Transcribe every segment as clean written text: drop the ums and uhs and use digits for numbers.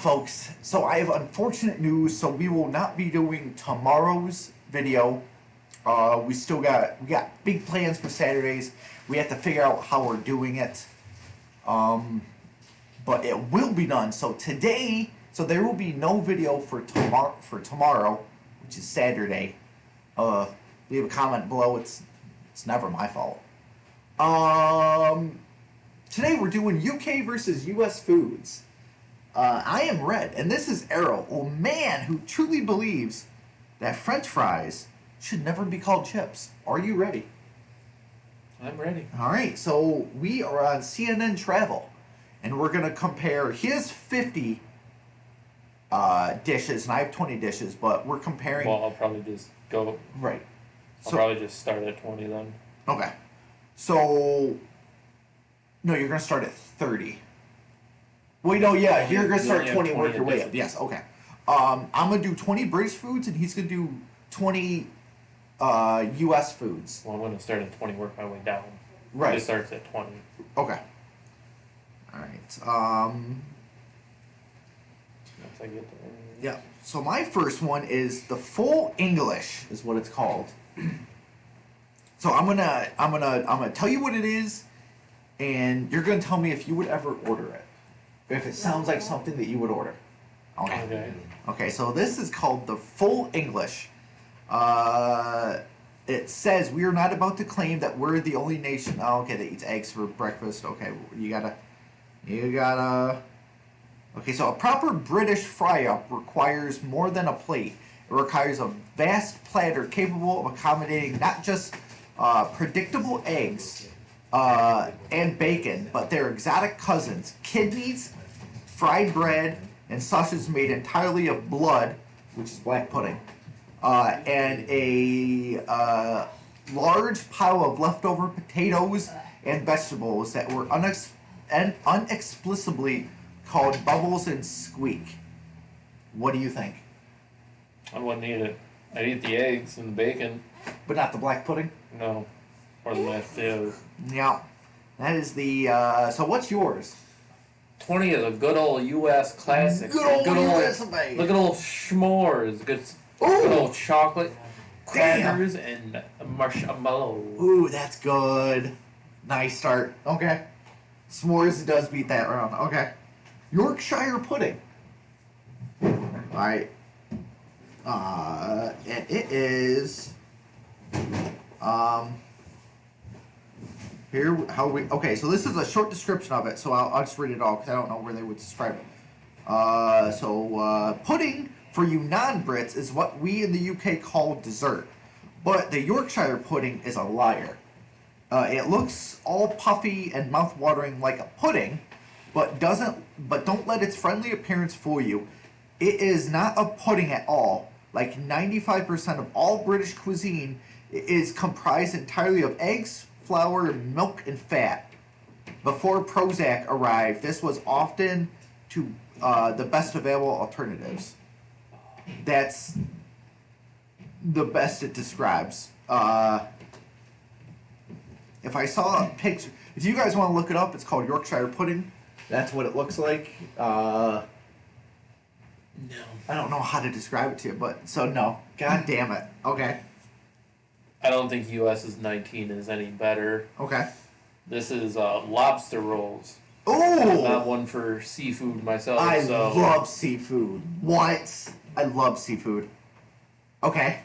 folks, so I have unfortunate news. So we will not be doing tomorrow's video. We got big plans for Saturdays. We have to figure out how we're doing it. But it will be done. So today, so there will be no video for tomorrow, which is Saturday. Leave a comment below. It's never my fault. Today we're doing UK versus US foods. I am Red, and this is Arrow, a man who truly believes that French fries should never be called chips. Are you ready? I'm ready. All right, so we are on CNN Travel, and we're going to compare his 50 dishes, and I have 20 dishes, but we're comparing... Well, I'll probably just go... Right. I'll probably just start at 20 then. Okay. So... No, you're going to start at 30. Wait, no, yeah, you're going to start at 20 and work your way up. Yes, okay. I'm going to do 20 British foods, and he's going to do 20 U.S. foods. Well, I'm going to start at 20, work my way down. Right. It starts at 20. Okay. All right. Once I get there. Yeah. So my first one is the full English, is what it's called. So I'm gonna tell you what it is, and you're gonna tell me if you would ever order it. If it sounds like something that you would order. Okay. Okay, so this is called the full English. It says we are not about to claim that we're the only nation. Oh, okay, that eats eggs for breakfast. Okay, you gotta. Okay, so a proper British fry-up requires more than a plate. It requires a vast platter capable of accommodating not just predictable eggs and bacon, but their exotic cousins, kidneys, fried bread, and sausage made entirely of blood, which is black pudding, and a large pile of leftover potatoes and vegetables that were unexplicably called Bubbles and Squeak. What do you think? I wouldn't eat it. I'd eat the eggs and the bacon. But not the black pudding? No. Or the mashed potatoes. Yeah. That is the, so what's yours? 20 is a good old U.S. classic. Good old U.S. of A. Look at old s'mores. Good old chocolate, crackers, and marshmallow. Ooh, that's good. Nice start. Okay. S'mores does beat that round. Okay. Yorkshire pudding. Alright. And it is... Here, okay, so this is a short description of it, so I'll just read it all, because I don't know where they would describe it. Pudding, for you non-Brits, is what we in the UK call dessert. But the Yorkshire pudding is a liar. It looks all puffy and mouth-watering like a pudding, but don't let its friendly appearance fool you. It is not a pudding at all. Like 95% of all British cuisine is comprised entirely of eggs, flour, milk, and fat. Before Prozac arrived, this was often the best available alternatives. That's the best it describes. If I saw a picture, if you guys want to look it up, it's called Yorkshire pudding. That's what it looks like. No. I don't know how to describe it to you, but so no. God damn it. Okay. I don't think US's 19 is any better. Okay. This is lobster rolls. Ooh! I'm not one for seafood myself. I love seafood. What? I love seafood. Okay.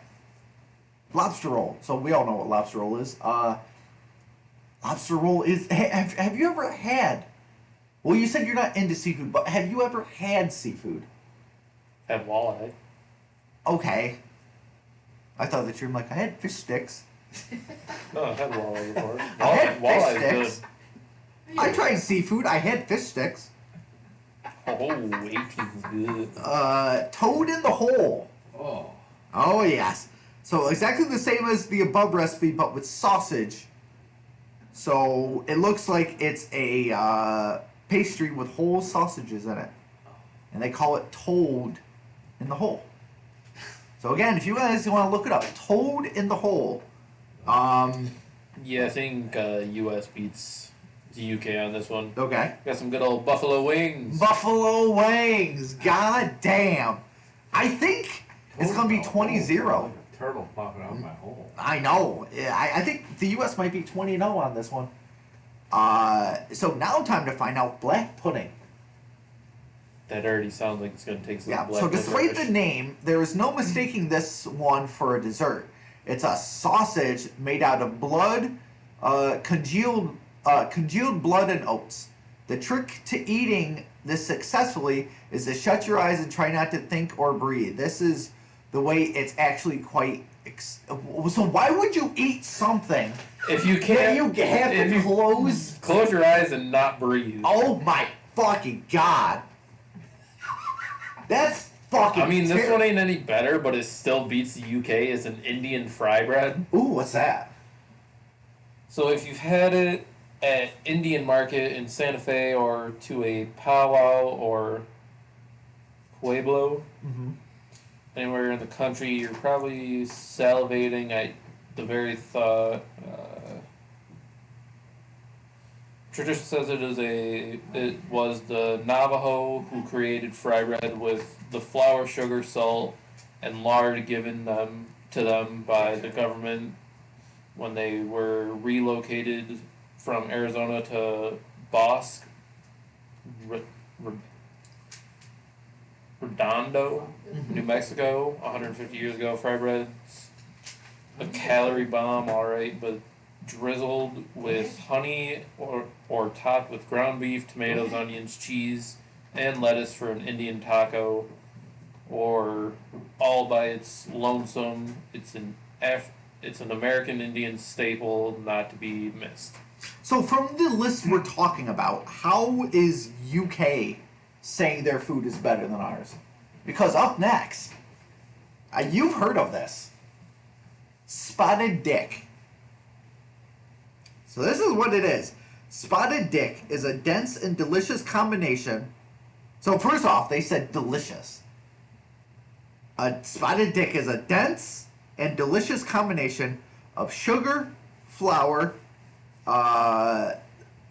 Lobster roll. So we all know what lobster roll is. Lobster roll is... Have you ever had... Well, you said you're not into seafood, but have you ever had seafood? Had walleye. Okay. I thought that you were like, I had fish sticks. No, I had walleye before. I had fish sticks. Good. I tried seafood. I had fish sticks. Oh, 18's good. Toad in the hole. Oh. Oh, yes. So exactly the same as the above recipe, but with sausage. So it looks like it's a pastry with whole sausages in it. And they call it Toad in the Hole. So again, if you guys want to look it up, Toad in the Hole. Yeah, I think US beats the UK on this one. Okay. Got some good old buffalo wings. Buffalo wings. God damn. I think it's going to be 20-0. Turtle popping out my hole. I know. Yeah, I think the U.S. might be 20-0 on this one. So now time to find out black pudding. That already sounds like it's going to take some Yeah, black so despite the licorice. name, there is no mistaking this one for a dessert. It's a sausage made out of blood, congealed blood and oats. The trick to eating this successfully is to shut your eyes and try not to think or breathe. This is the way it's actually quite... so why would you eat something If you that can't, you have if to you close... your eyes and not breathe. Oh my fucking god. That's fucking I mean, this terrible. one ain't any better, but it still beats the UK as an Indian fry bread. Ooh, what's that? So if you've had it at Indian Market in Santa Fe or to a powwow or Pueblo, Mm-hmm. anywhere in the country, you're probably salivating at the very thought. Tradition says it was the Navajo who created fry bread with the flour, sugar, salt, and lard given to them by the government when they were relocated from Arizona to Bosque, Redondo, New Mexico, 150 years ago. Fry bread's a calorie bomb, alright, but drizzled with honey or topped with ground beef, tomatoes, onions, cheese, and lettuce for an Indian taco, or all by its lonesome. It's an American Indian staple not to be missed. So from the list we're talking about, how is UK saying their food is better than ours? Because up next, you've heard of this. Spotted dick. So this is what it is. Spotted dick is a dense and delicious combination. So first off, they said delicious. A spotted dick is a dense and delicious combination of sugar, flour,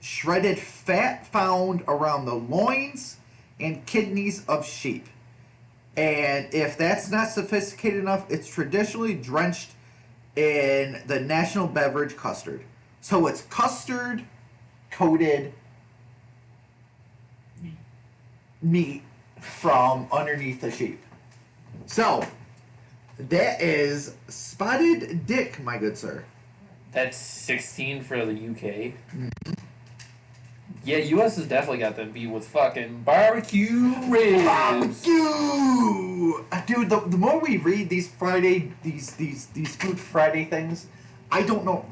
shredded fat found around the loins and kidneys of sheep. And if that's not sophisticated enough, it's traditionally drenched in the national beverage custard. So it's custard coated meat from underneath the sheep. So that is spotted dick, my good sir. That's 16 for the UK. Yeah, US has definitely got them beat with fucking barbecue ribs. Barbecue! Dude, the more we read these these Food Friday things, I don't know.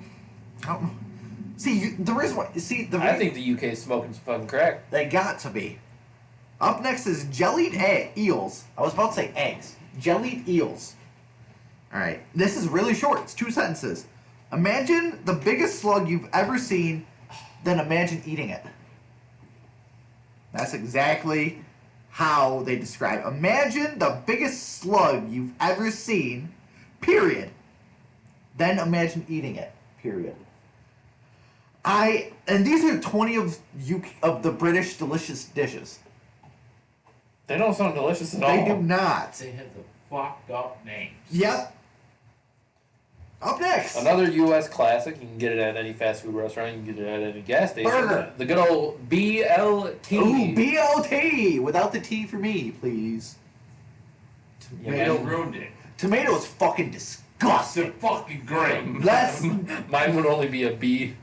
See, there is one. See, I think the UK is smoking some fucking crack. they got to be. Up next is jellied eels. I was about to say eggs. Jellied eels. All right, this is really short. It's 2 sentences. Imagine the biggest slug you've ever seen, then imagine eating it. That's exactly how they describe it. Imagine the biggest slug you've ever seen, period. Then imagine eating it, period. And these are 20 of the British delicious dishes. They don't sound delicious at They all. do not. They have the fucked up names. Yep. Up next. Another US classic. You can get it at any fast food restaurant. You can get it at any gas station. Burger. The good old BLT. Ooh, BLT! Without the T for me, please. Yeah, They man. ruined it. Tomato is fucking disgusting. They're fucking great. That's Mine would only be a B.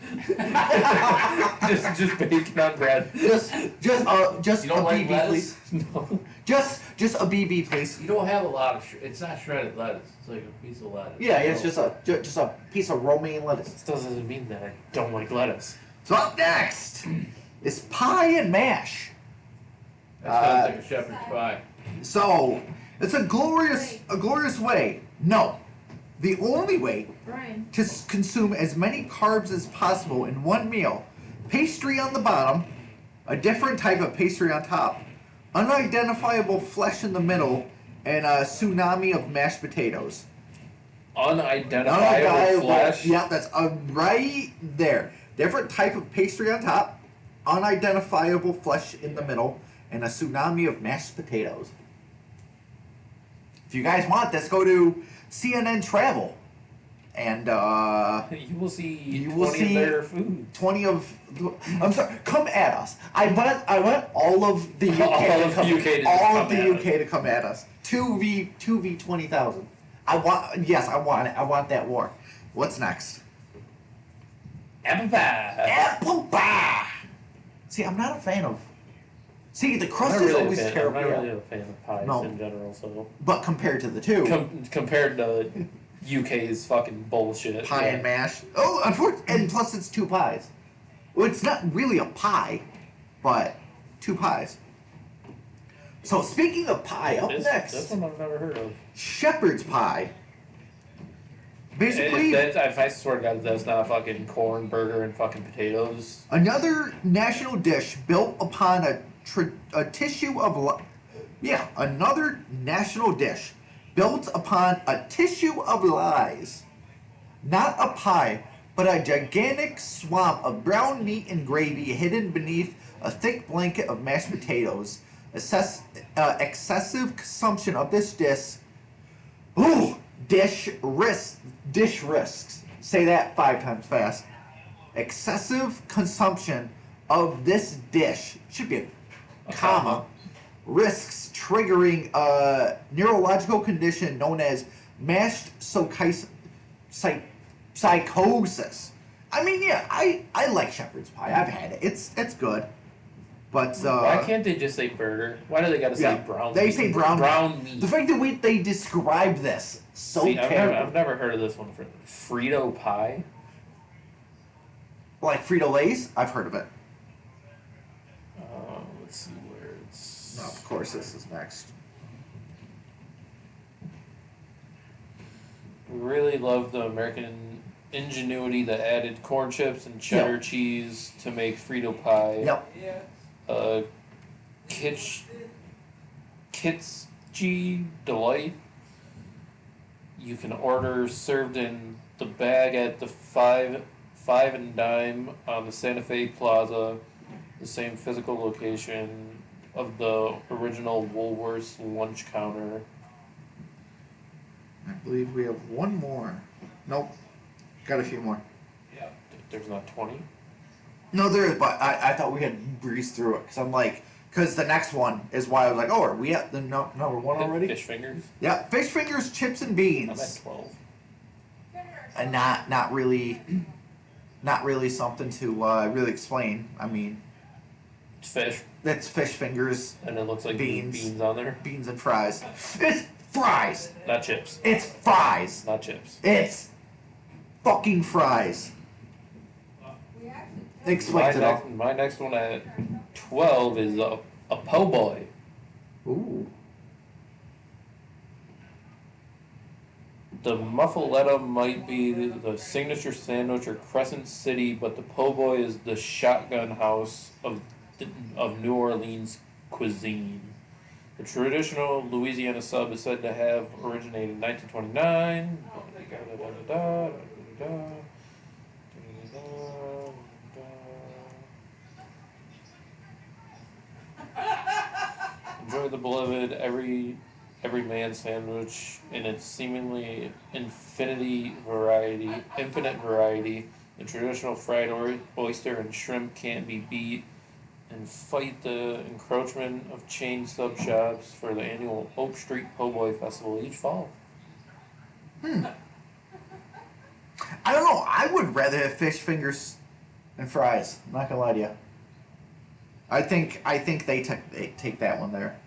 just bacon on bread. just You don't a like BB, lettuce? please. No. Just a BB, please. You don't have a lot of. It's not shredded lettuce. It's like a piece of lettuce. Yeah, it's just a piece of romaine lettuce. This doesn't mean that I don't like lettuce. So up next is pie and mash. That sounds like a shepherd's pie. So it's a glorious way. No, the only way Brian. to consume as many carbs as possible in one meal. Pastry on the bottom, a different type of pastry on top, unidentifiable flesh in the middle, and a tsunami of mashed potatoes. Unidentifiable flesh. Yeah, that's right there. Different type of pastry on top, unidentifiable flesh in the middle, and a tsunami of mashed potatoes. If you guys want this, go to CNN Travel, and You will see You will 20 see of their food. 20 of. I'm sorry. Come at us. I want all of the UK. All of the UK to just all come of the at UK to come at us. 2v 20,000. I want. Yes, I want it. I want that war. What's next? Apple pie. Apple pie. See, I'm not a fan of. See, the I'm crust not is really always I'm terrible. not really a fan of pies No. in general, so. But compared to the two, Compared to UK's fucking bullshit. pie and mash. Oh, unfortunately, and plus it's two pies. Well, it's not really a pie, but two pies. So speaking of pie, up This next, one I've never heard of. shepherd's pie. Basically, If I swear to God, that's not fucking corn, burger, and fucking potatoes. another national dish built upon a tissue of another national dish built upon a tissue of lies. Not a pie, but a gigantic swamp of brown meat and gravy hidden beneath a thick blanket of mashed potatoes. Excessive consumption of this dish risks. Say that 5 times fast. Excessive consumption of this dish should be a comma. Risks triggering a neurological condition known as mashed psychosis. I mean, yeah, I like shepherd's pie. I've had it. It's good. But Why can't they just say burger? Why do they gotta say brown they meat? say brown meat. The fact that they describe this so See, terrible. I've never heard of this one. Frito pie? Like Frito-Lay's, I've heard of it. Let's see where it's... No, of course this is next. We really love the American ingenuity that added corn chips and cheddar cheese to make Frito pie. Yep. Kitschi Delight. You can order served in the bag at the five and dime on the Santa Fe Plaza, the same physical location of the original Woolworths lunch counter. I believe we have one more. Nope. Got a few more. There's not 20? No, there is, but I thought we had breezed through it because I'm like, because the next one is why I was like, oh, are we at the number one already? Fish fingers? Yeah, fish fingers, chips and I'm beans, at 12. and not really something to really explain. I mean, It's fish, that's fish fingers, and it looks like Beans. beans on there. beans and fries. It's fries. Not chips. It's fries. Not chips. It's fucking fries. Explains it all. My next one at 12 is a po' boy. Ooh. The muffaletta might be the signature sandwich or Crescent City, but the po' boy is the shotgun house of New Orleans cuisine. The traditional Louisiana sub is said to have originated in 1929. Enjoy the beloved every man sandwich in its seemingly infinite variety. The traditional fried oyster and shrimp can't be beat, and fight the encroachment of chain sub shops for the annual Oak Street Po' Boy Festival each fall. I don't know. I would rather have fish fingers and fries. I'm not gonna lie to you. I think they take that one there.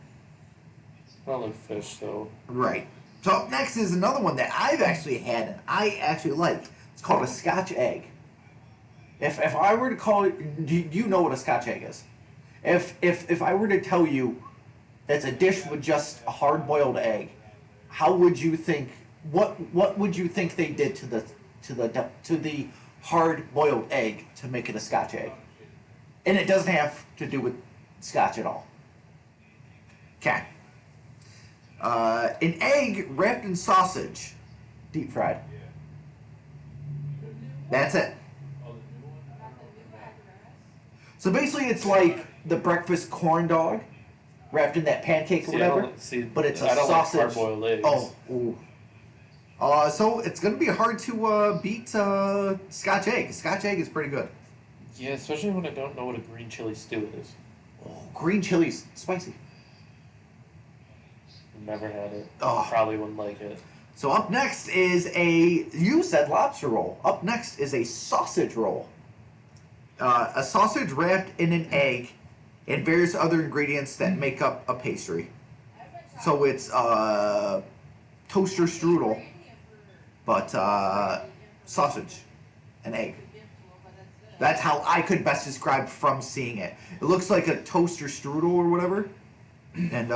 I don't like fish, so Right. So up next is another one that I've actually had and I actually like. It's called a Scotch egg. If I were to call it, do you know what a Scotch egg is? If I were to tell you it's a dish with just a hard boiled egg, how would you think? What would you think they did to the hard boiled egg to make it a Scotch egg? And it doesn't have to do with Scotch at all. Okay. An egg wrapped in sausage, deep fried. So So basically, it's like the breakfast corn dog wrapped in that pancake or whatever. But it's a I don't sausage. like hard-boiled eggs. Oh, ooh. So it's gonna be hard to beat Scotch egg. Scotch egg is pretty good. Yeah, especially when I don't know what a green chili stew is. Oh, green chili's spicy. Never had it. Oh. Probably wouldn't like it. So up next is you said lobster roll. Up next is a sausage roll. A sausage wrapped in an egg and various other ingredients that make up a pastry. So it's toaster strudel, but sausage and egg. That's how I could best describe from seeing it. It looks like a toaster strudel or whatever. And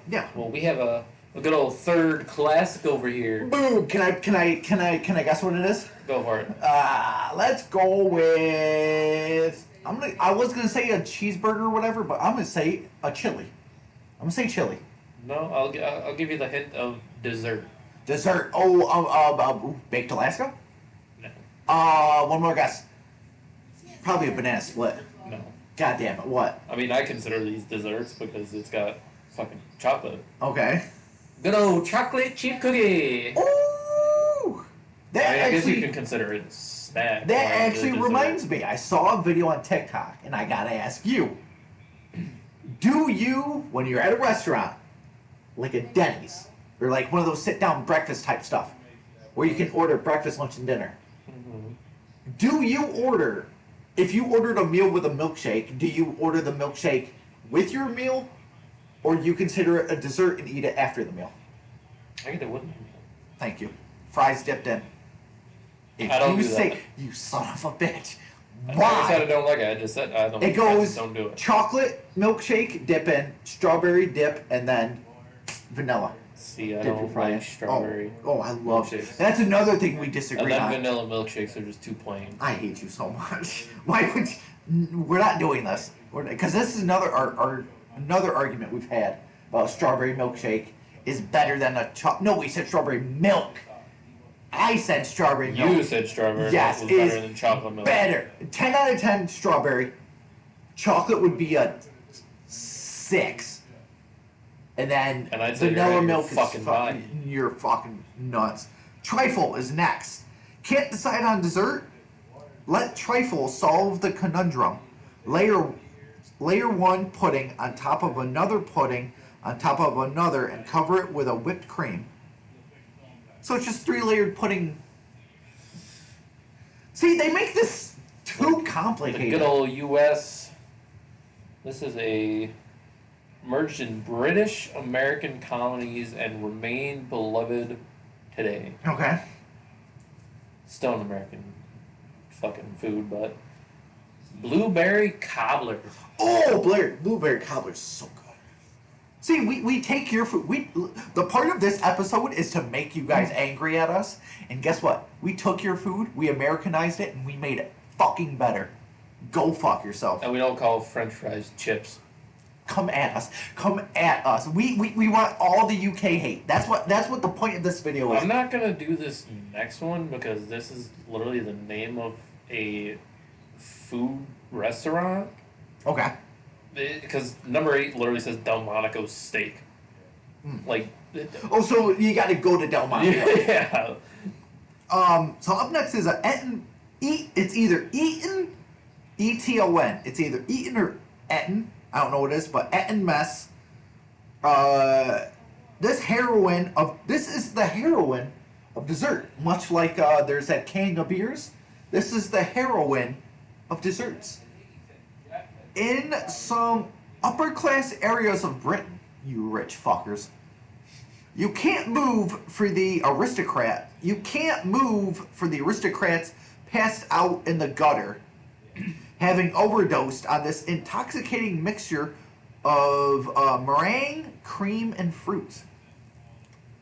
yeah. Well, we have a good old third classic over here. Boom! Can I guess what it is? Go for it. Let's go with I was gonna say a cheeseburger or whatever, but I'm gonna say a chili. I'm gonna say chili. No, I'll give you the hint of dessert. Dessert. Baked Alaska. No. One more guess. Probably a banana split. No. God damn it! What? I mean, I consider these desserts because it's got fucking chocolate. Okay. Good old chocolate chip cookie. Ooh! That I guess you actually can consider it a snack. that or a actually dessert. reminds me. I saw a video on TikTok, and I gotta ask you: do you, when you're at a restaurant, like a Denny's, or like one of those sit-down breakfast type stuff, where you can order breakfast, lunch, and dinner? Mhm. Do you order, if you ordered a meal with a milkshake, do you order the milkshake with your meal, or do you consider it a dessert and eat it after the meal? I get it wouldn't. Thank you. Fries dipped in. If I don't you do say, that. you son of a bitch, I never said I why? don't like it. I just said I don't. It I goes just don't do it. chocolate milkshake dip in, strawberry dip, and then vanilla. See, I Dip your don't fry in. like strawberry. Oh, I love milkshakes. That's another thing we And disagree then on. vanilla milkshakes are just too plain. I hate you so much. Why would we're not doing this? Because this is another argument we've had about strawberry milkshake is better than a No, we said strawberry milk. I said strawberry milk. You said strawberry Yes, milk was is better than chocolate milk. Better. 10 out of 10 strawberry. Chocolate would be a 6. And then And I'd say you're out vanilla of your milk is fucking fucking, you're fucking nuts. Trifle is next. Can't decide on dessert? Let trifle solve the conundrum. Layer one pudding on top of another pudding on top of another and cover it with a whipped cream. So it's just 3-layered pudding. See, they make this too The complicated. good old U.S. This is merged in British American colonies and remain beloved today. Okay. Still an American fucking food, but blueberry cobbler. Oh, blueberry cobbler's so good. See, we take your food. The part of this episode is to make you guys angry at us. And guess what? We took your food, we Americanized it, and we made it fucking better. Go fuck yourself. And we don't call French fries chips. Come at us. Come at us. We want all the UK hate. That's what the point of this video is. I'm not gonna do this next one because this is literally the name of a food restaurant. Okay. Because number 8 literally says Delmonico steak. Like, Oh, so you got to go to Delmonte. yeah. So up next is it's either Eton, E-T-O-N. It's either Eton or Eton. I don't know what it is, but Eton mess. This is the heroine of dessert. Much like there's that king of beers. This is the heroine of desserts. In some upper class areas of Britain, you rich fuckers, you can't move for the aristocrat. You can't move for the aristocrats passed out in the gutter, having overdosed on this intoxicating mixture of meringue, cream, and fruit.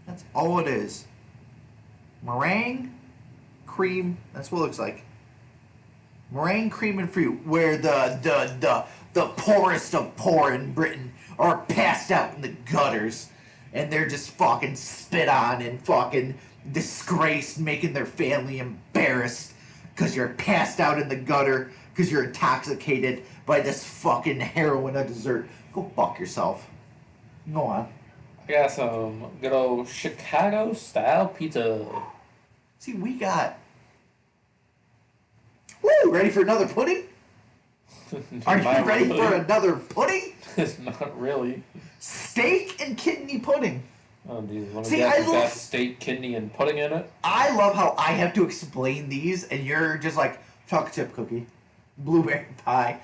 That's all it is. Meringue, cream. That's what it looks like. Meringue, cream, and fruit, where the poorest of poor in Britain are passed out in the gutters, and they're just fucking spit on and fucking disgraced, making their family embarrassed because you're passed out in the gutter because you're intoxicated by this fucking heroine of dessert. Go fuck yourself. Go on. I got some good old Chicago style pizza. See, we got. Woo! Ready for another pudding? Are you Not ready really. for another pudding? Not really. Steak and kidney pudding. Oh, geez. Let me See, guess, I it's look- got steak, kidney, and pudding in it. I love how I have to explain these, and you're just like chocolate chip cookie, blueberry pie.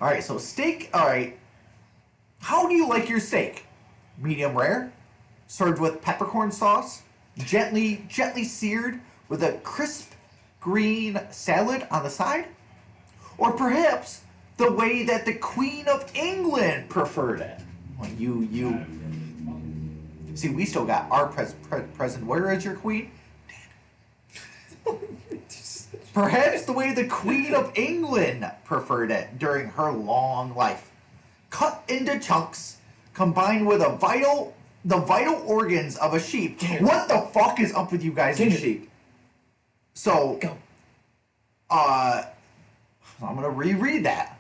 All right, so steak. All right, how do you like your steak? Medium rare, served with peppercorn sauce, gently seared with a crisp green salad on the side, or perhaps the way that the Queen of England preferred it. Well, you. See, we still got our present. Where is your queen? Perhaps the way the Queen of England preferred it during her long life. Cut into chunks, combined with the vital organs of a sheep. What the fuck is up with you guys and sheep? So, I'm gonna reread that.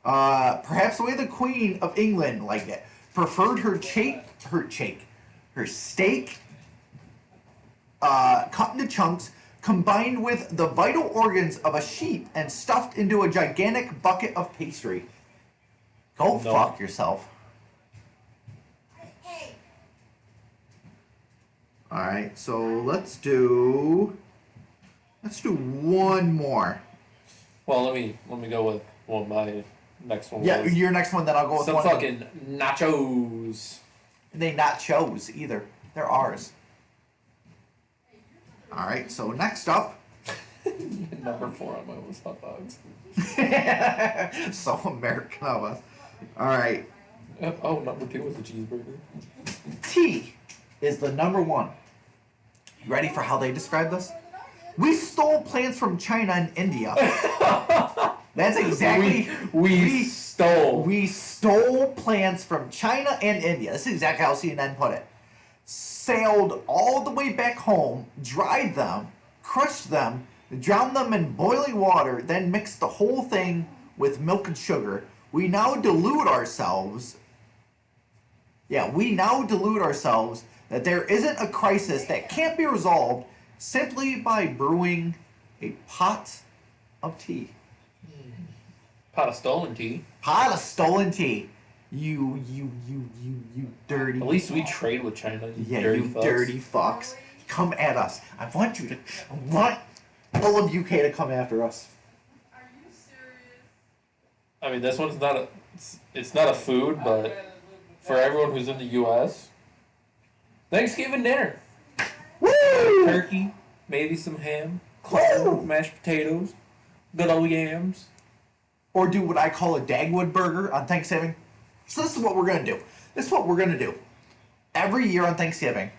Perhaps the way the Queen of England liked it. Preferred her steak cut into chunks, combined with the vital organs of a sheep and stuffed into a gigantic bucket of pastry. Go No. fuck yourself. Alright, so let's do one more. Well, let me go with what my next one Yeah, was. your next one, then I'll go with Some one. fucking nachos. They not chose either. They're ours. Alright, so next up. Number 4 on my list, hot dogs. So American of us. Alright. Oh, number 2 was a cheeseburger. Tea is the number one. You ready for how they describe this? We stole plants from China and India. That's exactly. We stole. We stole plants from China and India. This is exactly how CNN put it. Sailed all the way back home, dried them, crushed them, drowned them in boiling water, then mixed the whole thing with milk and sugar. We now delude ourselves. Yeah, we now delude ourselves that there isn't a crisis that can't be resolved simply by brewing a pot of tea. Pot of stolen tea. Pot of stolen tea. You dirty. At least we trade with China. Yeah, dirty you fucks. dirty fucks. Come at us. I want all of UK to come after us. Are you serious? I mean, this one's not a. It's not a food, but for everyone who's in the U.S., Thanksgiving dinner. Woo! Turkey, maybe some ham, corn, mashed potatoes, good old yams. Or do what I call a Dagwood burger on Thanksgiving. So this is what we're gonna do. This is what we're gonna do. Every year on Thanksgiving,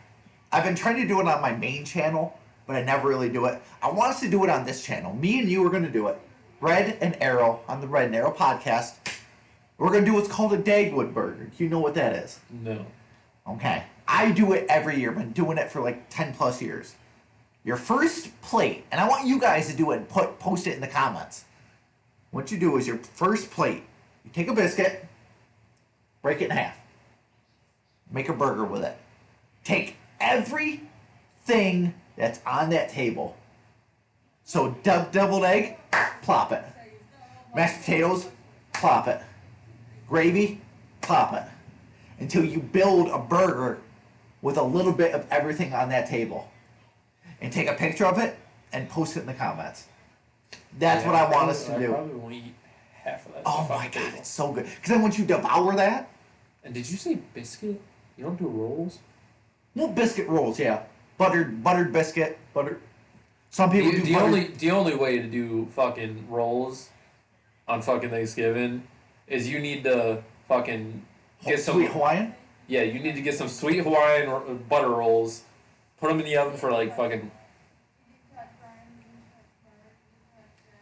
I've been trying to do it on my main channel, but I never really do it. I want us to do it on this channel. Me and you are gonna do it. Red and Arrow on the Red and Arrow podcast. We're gonna do what's called a Dagwood burger. Do you know what that is? No. Okay. I do it every year. Been doing it for like 10 plus years. Your first plate, and I want you guys to do it and post it in the comments. What you do is your first plate, you take a biscuit, break it in half, make a burger with it. Take everything that's on that table. So deviled egg, plop it. Mashed potatoes, plop it. Gravy, plop it. Until you build a burger with a little bit of everything on that table. And take a picture of it and post it in the comments. That's Yeah, what I want us to I do. probably won't eat half of that. Oh stuff on my the god, table. it's so good. Because then once you devour that, And did you say biscuit? You don't do rolls? well, biscuit rolls, yeah. Buttered biscuit, buttered. Some people do The buttered. only way to do fucking rolls on fucking Thanksgiving is you need to fucking get some. Sweet Hawaiian? Yeah, you need to get some sweet Hawaiian butter rolls, put them in the oven for like fucking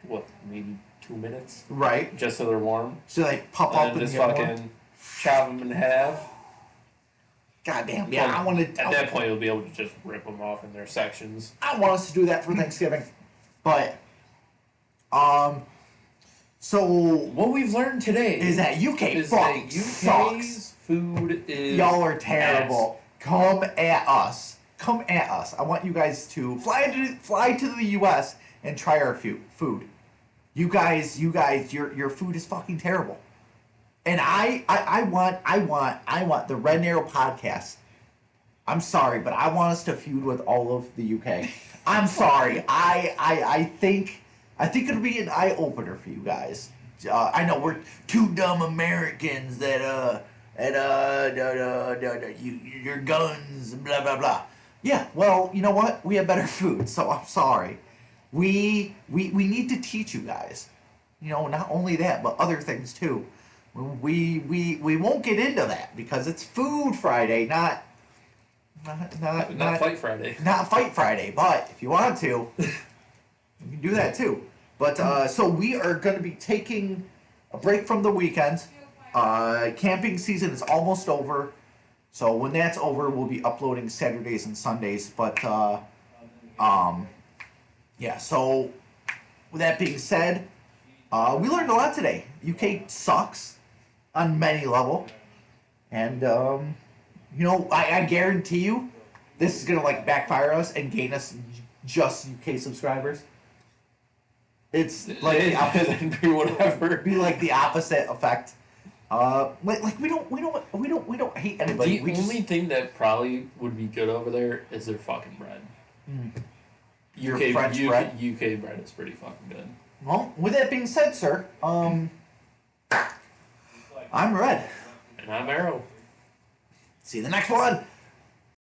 what, maybe 2 minutes, Right. just so they're warm, So they pop up and and then just get more. fucking chop them in half. God damn, yeah, Well, I want At to. that point, you'll be able to just rip them off in their sections. I want us to do that for Thanksgiving, but So What we've learned today is that UK is fucking that UK's sucks. food is Y'all are terrible. Come at us. Come at us. I want you guys to fly to the US and try our food. You guys, your food is fucking terrible. And I want the Red Narrow podcast. I'm sorry, but I want us to feud with all of the UK. I'm sorry. I think it'll be an eye opener for you guys. I know we're two dumb Americans that your guns, blah blah blah. Yeah, well, you know what? We have better food, so I'm sorry. We need to teach you guys. You know, not only that, but other things too. We won't get into that because it's Food Friday, not Fight Friday. not Fight Friday. But if you want to, you can do that too. But so we are going to be taking a break from the weekend. Camping season is almost over. So when that's over, we'll be uploading Saturdays and Sundays. But yeah. So with that being said, we learned a lot today. UK sucks on many level, and you know, I guarantee you, this is gonna like backfire us and gain us just UK subscribers. It's like the opposite. Be whatever. Be like the opposite effect. Like we don't hate anybody. The only thing that probably would be good over there is their fucking bread. Your French bread? UK bread is pretty fucking good. Well, with that being said, sir, I'm Red. And I'm Arrow. See you in the next one.